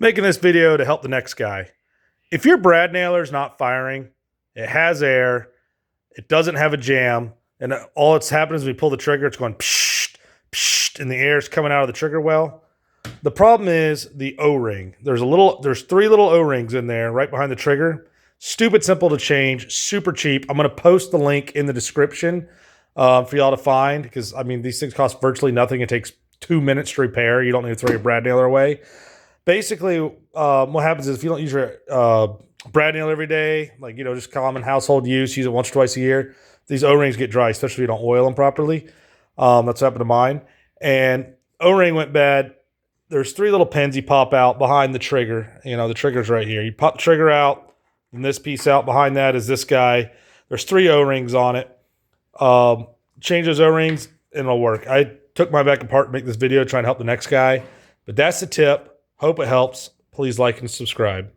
Making this video to help the next guy. If your brad nailer is not firing, it has air, it doesn't have a jam, and all that's happening is we pull the trigger, it's going psh, psh, and the air is coming out of the trigger well. The problem is the O-ring. There's 3 little O-rings in there right behind the trigger. Stupid simple to change, super cheap. I'm going to post the link in the description for y'all to find, because I mean, these things cost virtually nothing. It takes 2 minutes to repair. You don't need to throw your brad nailer away. Basically, what happens is if you don't use your brad nail every day, like, just common household use, use it once or twice a year, these O-rings get dry, especially if you don't oil them properly. That's what happened to mine. And O-ring went bad. There's 3 little pins you pop out behind the trigger. The trigger's right here. You pop the trigger out, and this piece out behind that is this guy. There's 3 O-rings on it. Change those O-rings, and it'll work. I took mine back apart to make this video, trying to help the next guy. But that's the tip. Hope it helps. Please like and subscribe.